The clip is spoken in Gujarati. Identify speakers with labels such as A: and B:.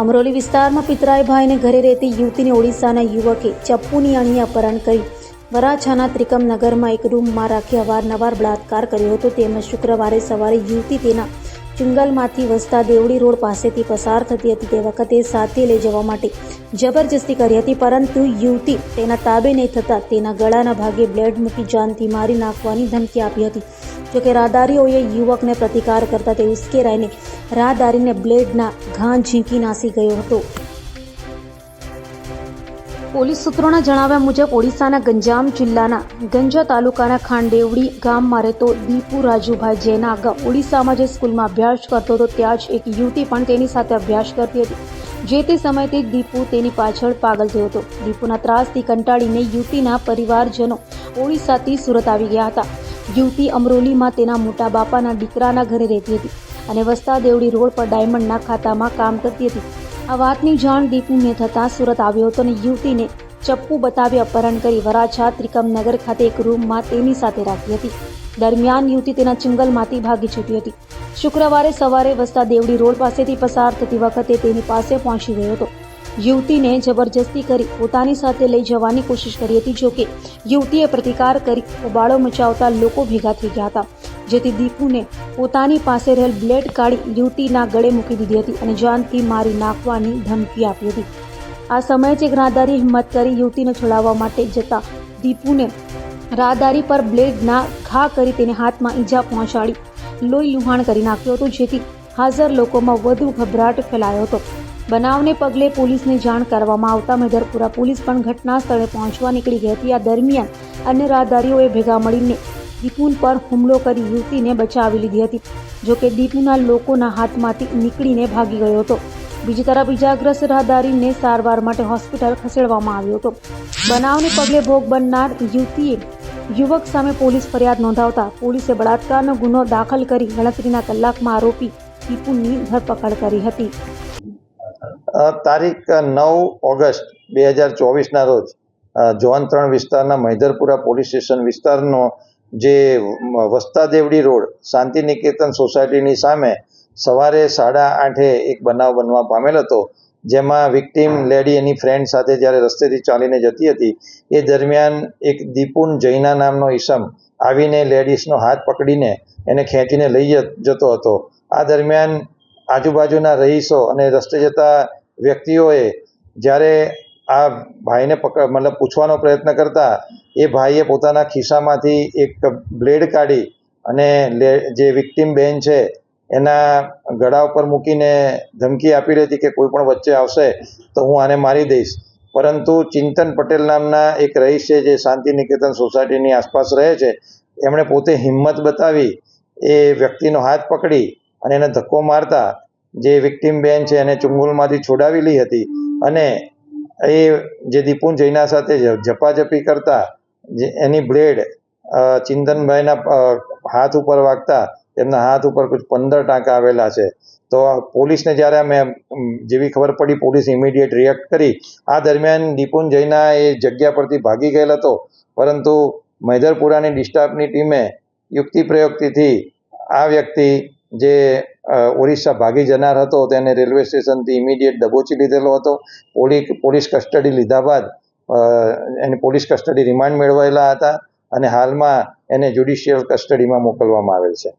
A: અમરોલી વિસ્તારમાં પિતરાઈ ભાઈને ઘરે રહેતી યુવતીને ઓડિશાના યુવકે ચપ્પુની અણીએ અપહરણ કરી વરાછાના ત્રિકમનગરમાં એક રૂમમાં રાખી અવારનવાર બળાત્કાર કર્યો હતો. તેમજ શુક્રવારે સવારે યુવતી તેના ચુંગલમાંથી વસતા દેવડી રોડ પાસેથી પસાર થતી હતી તે વખતે સાથે લઈ જવા માટે જબરજસ્તી કરી હતી, પરંતુ યુવતી તેના તાબે નહીં થતાં તેના ગળાના ભાગે બ્લેડ મૂકી જાનથી મારી નાખવાની ધમકી આપી હતી. જોકે રાહદારીઓએ યુવકને પ્રતિકાર કરતા તે ઉશ્કેરાઈને રાહદારીને બ્લેડના ઘા ઝીંકી નાસી ગયો હતો. પોલીસ સૂત્રોના જણાવ્યા મુજબ ઓડિશાના ગંજામ જિલ્લાના ગંજા તાલુકાના ખાંડેવડી ગામમાં રહેતો દીપુ રાજુભાઈ જેના અગાઉ ઓડિશામાં જે સ્કૂલમાં અભ્યાસ કરતો હતો ત્યાં જ એક યુવતી પણ તેની સાથે અભ્યાસ કરતી હતી. જે તે સમયથી દીપુ તેની પાછળ પાગલ થયો હતો. દીપુના ત્રાસથી કંટાળીને યુવતીના પરિવારજનો ઓડિશાથી સુરત આવી ગયા હતા. યુવતી અમરોલીમાં તેના મોટા બાપાના દીકરાના ઘરે રહેતી હતી અને વસતા દેવડી રોડ પર ડાયમંડના ખાતામાં કામ કરતી હતી. આ વાતની જાણ દીપુને થતાં સુરત આવ્યો હતો અને યુવતીને ચપ્પુ બતાવી અપહરણ કરી વરાછા ત્રિકમનગર ખાતે એક રૂમમાં તેની સાથે રાખી હતી. દરમિયાન યુવતી તેના ચુંગલમાંથી ભાગી છૂટી હતી. શુક્રવારે સવારે વસતા દેવડી રોડ પાસેથી પસાર થતી વખતે તેની પાસે પહોંચી ગયો હતો. યુવતીને જબરજસ્તી કરી પોતાની સાથે લઈ જવાની કોશિશ કરી હતી. જોકે યુવતીએ પ્રતિકાર કરી હોબાળો મચાવતા લોકો ભેગા થઈ ગયા હતા, જેથી દીપુને પોતાની પાસે રહેલ બ્લેડ કાઢી યુવતીના ગળે મૂકી દીધી હતી અને જાનથી મારી નાખવાની ધમકી આપી હતી. આ સમયે જ એક રાહદારી હિંમત કરી યુવતીને છોડાવવા માટે જતા દીપુને રાહદારી પર બ્લેડના ઘા કરી તેને હાથમાં ઈજા પહોંચાડી લોહી લુહાણ કરી નાખ્યો હતો, જેથી હાજર લોકોમાં વધુ ગભરાટ ફેલાયો હતો. બનાવને પગલે પોલીસને જાણ કરવામાં આવતા મેદરપુરા પોલીસ પણ ઘટના સ્થળે પહોંચવા નીકળી ગઈ હતી. આ દરમિયાન અન્ય રાહદારીઓએ ભેગા મળીને દીપુ પર હુમલો કરી યુવતીને બચાવી લીધી હતી. જોકે દીપુના લોકોના હાથમાંથી નીકળીને ભાગી ગયો હતો. બીજી તરફ ઇજાગ્રસ્ત રાહદારીને સારવાર માટે હોસ્પિટલ ખસેડવામાં આવ્યો હતો. બનાવને પગલે ભોગ બનનાર યુવતીએ યુવક સામે પોલીસ ફરિયાદ નોંધાવતા પોલીસે બળાત્કારનો ગુનો દાખલ કરી ગણતરીના કલાકમાં આરોપી દીપુની ધરપકડ કરી હતી.
B: તારીખ 9 ઓગસ્ટ 2024ના રોજ ઝોન 3 વિસ્તારના મૈદરપુરા પોલીસ સ્ટેશન વિસ્તારનો જે વસતા દેવડી રોડ શાંતિ નિકેતન સોસાયટીની સામે સવારે 8:30 એક બનાવ બનવા પામેલ હતો, જેમાં વિક્ટીમ લેડી એની ફ્રેન્ડ સાથે જ્યારે રસ્તેથી ચાલીને જતી હતી એ દરમિયાન એક દીપુન જૈના નામનો ઈસમ આવીને લેડીઝનો હાથ પકડીને એને ખેંચીને લઈ જતો હતો. આ દરમિયાન આજુબાજુના રહીશો અને રસ્તે જતા વ્યક્તિઓએ જ્યારે આ ભાઈને પૂછવાનો પ્રયત્ન કરતા એ ભાઈએ પોતાના ખિસ્સામાંથી એક બ્લેડ કાઢી અને જે વિક્ટીમ બેન છે એના ગળા ઉપર મૂકીને ધમકી આપી હતી કે કોઈ પણ વચ્ચે આવશે તો હું આને મારી દઈશ. પરંતુ ચિંતન પટેલ નામના એક રહીશ છે જે શાંતિ નિકેતન સોસાયટીની આસપાસ રહે છે, એમણે પોતે હિંમત બતાવી એ વ્યક્તિનો હાથ પકડી અને એને ધક્કો મારતા જે વિક્ટીમ બેન છે એને ચુંગલમાંથી છોડાવેલી હતી અને એ જે દીપુન જૈના સાથે ઝપાઝપી કરતા એની બ્લેડ ચિંતનભાઈના હાથ ઉપર વાગતા તેમના હાથ ઉપર કુછ 15 ટાંકા આવેલા છે. તો પોલીસને જ્યારે અમે જેવી ખબર પડી પોલીસ ઇમિડિયેટ રિએક્ટ કરી. આ દરમિયાન દીપુન જૈના એ જગ્યા પરથી ભાગી ગયેલ હતો, પરંતુ મૈદરપુરાની ડિસ્ટાફની ટીમે યુક્તિ પ્રયુક્તિથી આ વ્યક્તિ જે ઓરિસ્સા ભાગી જનાર હતો તેને રેલવે સ્ટેશનથી ઇમિડિયેટ દબોચી લીધેલો હતો. પોલીસ કસ્ટડી લીધા બાદ એને પોલીસ કસ્ટડી રિમાન્ડ મેળવેલા હતા અને હાલમાં એને જ્યુડિશિયલ કસ્ટડીમાં મોકલવામાં આવેલ છે.